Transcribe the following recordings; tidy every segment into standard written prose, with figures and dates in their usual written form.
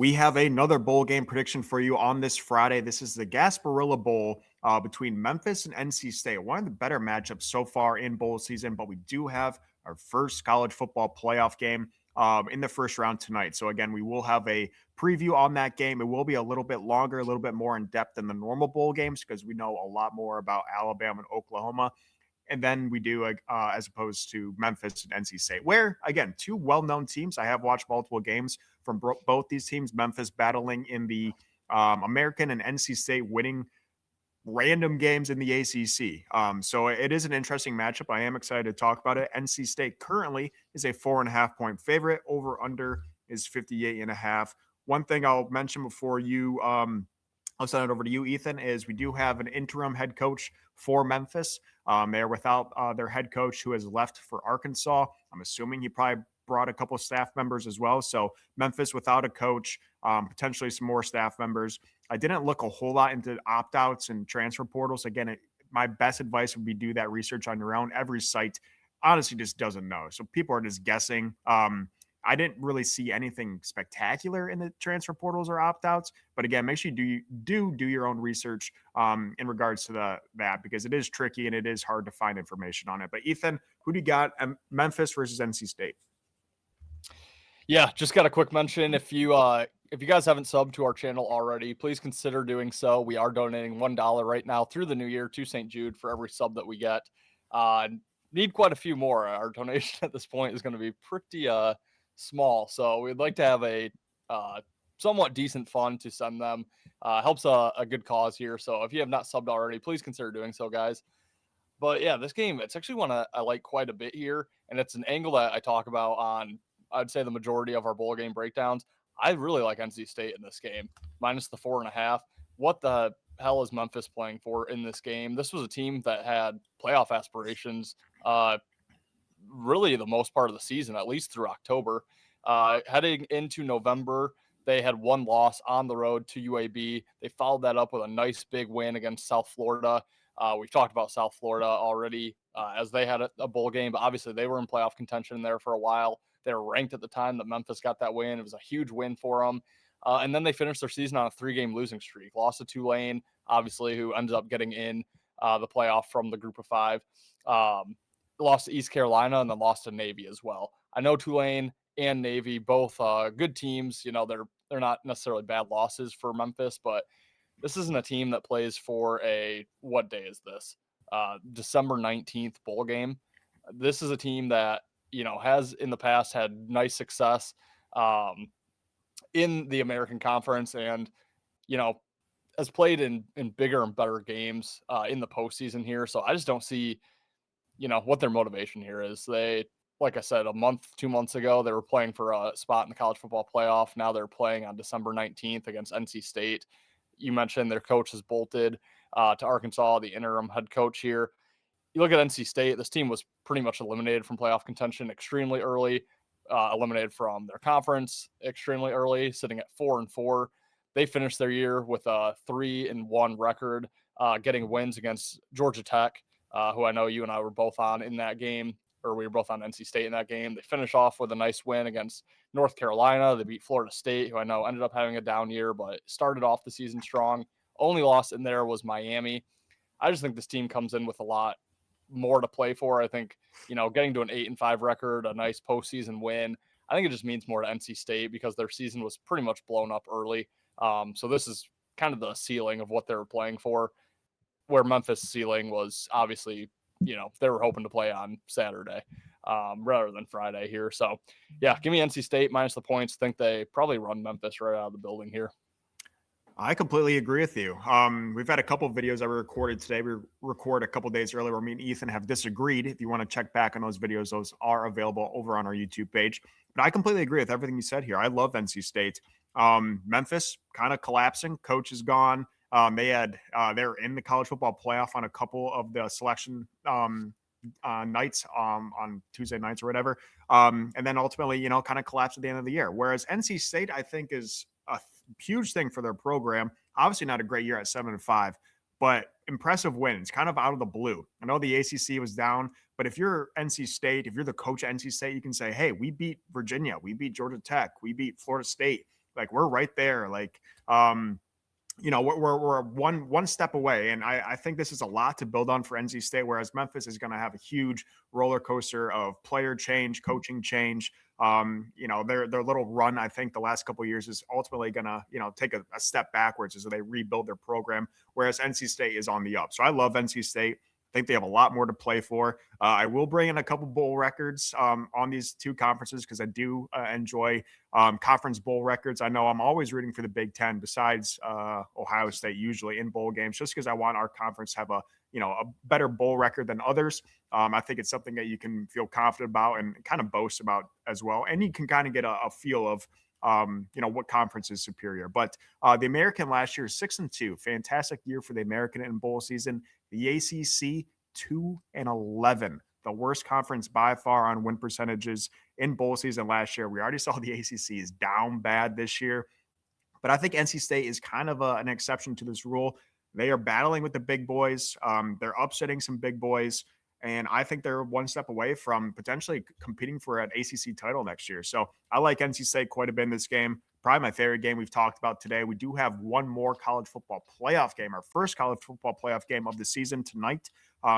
We have another bowl game prediction for you on this Friday. This is the Gasparilla Bowl between Memphis and NC State. One of the better matchups so far in bowl season, but we do have our first college football playoff game in the first round tonight. So, again, we will have a preview on that game. It will be a little bit longer, a little bit more in depth than the normal bowl games because we know a lot more about Alabama and Oklahoma and then we do as opposed to Memphis and NC State, where again, two well-known teams. I have watched multiple games from both these teams. Memphis battling in the American and NC State winning random games in the ACC. So it is an interesting matchup. I am excited to talk about it. NC State currently is a 4.5-point favorite. Over under is 58.5. One thing I'll mention before you I'll send it over to you, Ethan, is we do have an interim head coach for Memphis. They're without their head coach who has left for Arkansas. I'm assuming he probably brought a couple of staff members as well. So Memphis without a coach, potentially some more staff members. I didn't look a whole lot into opt-outs and transfer portals. Again, my best advice would be do that research on your own. Every site honestly just doesn't know. So people are just guessing. I didn't really see anything spectacular in the transfer portals or opt-outs, but again, make sure you do your own research in regards to that because it is tricky and it is hard to find information on it. But Ethan, who do you got? Memphis versus NC State. Yeah, just got a quick mention. If you guys haven't subbed to our channel already, please consider doing so. We are donating $1 right now through the new year to St. Jude for every sub that we get. Need quite a few more. Our donation at this point is going to be pretty small, so we'd like to have a somewhat decent fund to send them. Helps a good cause here. So if you have not subbed already, please consider doing so, guys. But yeah, this game, it's actually one I like quite a bit here, and it's an angle that I talk about on, I'd say, the majority of our bowl game breakdowns. I really like NC State in this game, minus the 4.5. What the hell is Memphis playing for in this game? This was a team that had playoff aspirations really the most part of the season, at least through October. Heading into November, they had one loss on the road to UAB. They followed that up with a nice big win against South Florida. We've talked about South Florida already as they had a bowl game, but obviously they were in playoff contention there for a while. They were ranked at the time that Memphis got that win. It was a huge win for them. And then they finished their season on a 3-game losing streak. Lost to Tulane, obviously, who ended up getting in the playoff from the group of 5. Lost to East Carolina and then lost to Navy as well. I know Tulane and Navy, both good teams. You know, they're not necessarily bad losses for Memphis, but this isn't a team that plays for what day is this? December 19th bowl game. This is a team that, you know, has in the past had nice success in the American Conference and, you know, has played in bigger and better games in the postseason here. So I just don't see, you know, what their motivation here is. They, like I said, 2 months ago, they were playing for a spot in the college football playoff. Now they're playing on December 19th against NC State. You mentioned their coach has bolted to Arkansas, the interim head coach here. You look at NC State, this team was pretty much eliminated from playoff contention extremely early, eliminated from their conference extremely early, sitting at 4-4. They finished their year with a 3-1 record, getting wins against Georgia Tech, who I know you and I were both on in that game, or we were both on NC State in that game. They finished off with a nice win against North Carolina. They beat Florida State, who I know ended up having a down year, but started off the season strong. Only loss in there was Miami. I just think this team comes in with a lot more to play for. I think, you know, getting to an 8-5 record, a nice postseason win, I think it just means more to NC State because their season was pretty much blown up early. So this is kind of the ceiling of what they were playing for, where Memphis' ceiling was obviously, you know, they were hoping to play on Saturday rather than Friday here. So, yeah, give me NC State minus the points. Think they probably run Memphis right out of the building here. I completely agree with you. We've had a couple of videos that we recorded today. We record a couple of days earlier where me and Ethan have disagreed. If you want to check back on those videos, those are available over on our YouTube page. But I completely agree with everything you said here. I love NC State. Memphis kind of collapsing. Coach is gone. They're in the college football playoff on a couple of the selection nights on Tuesday nights or whatever. And then ultimately, you know, kind of collapsed at the end of the year. Whereas NC State, I think, is a huge thing for their program. Obviously not a great year at 7-5, but impressive wins kind of out of the blue. I know the ACC was down, but if you're NC State, if you're the coach at NC State, you can say, hey, we beat Virginia, we beat Georgia Tech, we beat Florida State. Like we're right there. Like, we're one step away, and I think this is a lot to build on for NC State. Whereas Memphis is going to have a huge roller coaster of player change, coaching change. Their little run, I think, the last couple of years is ultimately going to take a step backwards as they rebuild their program. Whereas NC State is on the up. So I love NC State. I think they have a lot more to play for. I will bring in a couple bowl records on these two conferences because I do enjoy conference bowl records. I know I'm always rooting for the Big Ten besides Ohio State usually in bowl games just because I want our conference to have a better bowl record than others. I think it's something that you can feel confident about and kind of boast about as well. And you can kind of get a feel of what conference is superior. But the American last year, 6-2, fantastic year for the American in bowl season. The ACC 2-11, the worst conference by far on win percentages in bowl season last year. We already saw the ACC is down bad this year, but I think NC State is kind of an exception to this rule. They are battling with the big boys. They're upsetting some big boys. And I think they're one step away from potentially competing for an ACC title next year. So I like NC State quite a bit in this game. Probably my favorite game we've talked about today. We do have one more college football playoff game, our first college football playoff game of the season tonight.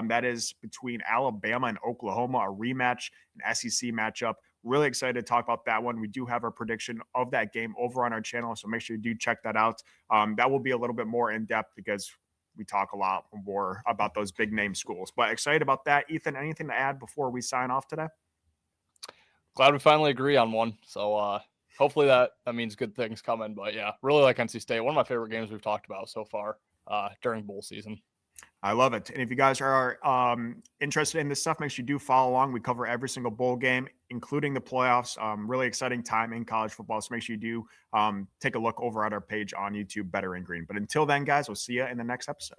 That is between Alabama and Oklahoma, a rematch, an SEC matchup. Really excited to talk about that one. We do have our prediction of that game over on our channel, so make sure you do check that out. That will be a little bit more in-depth because we talk a lot more about those big name schools. But excited about that. Ethan, anything to add before we sign off today? Glad we finally agree on one. So hopefully that means good things coming. But yeah, really like NC State. One of my favorite games we've talked about so far during bowl season. I love it. And if you guys are interested in this stuff, make sure you do follow along. We cover every single bowl game, including the playoffs. Really exciting time in college football. So make sure you do take a look over at our page on YouTube, Better in Green. But until then, guys, we'll see you in the next episode.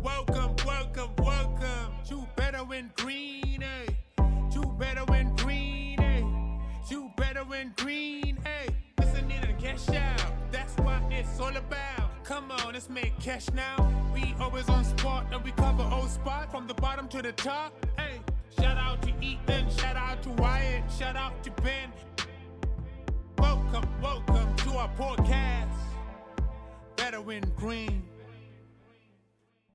Welcome to Better in Green, to Better in Green, to Better in Green, listening to cash out, that's what it's all about. Come on, let's make cash now. We always on spot and we cover old spot from the bottom to the top. Shout out to Ethan, shout out to Wyatt, shout out to Ben. Welcome to our podcast, Better in Green.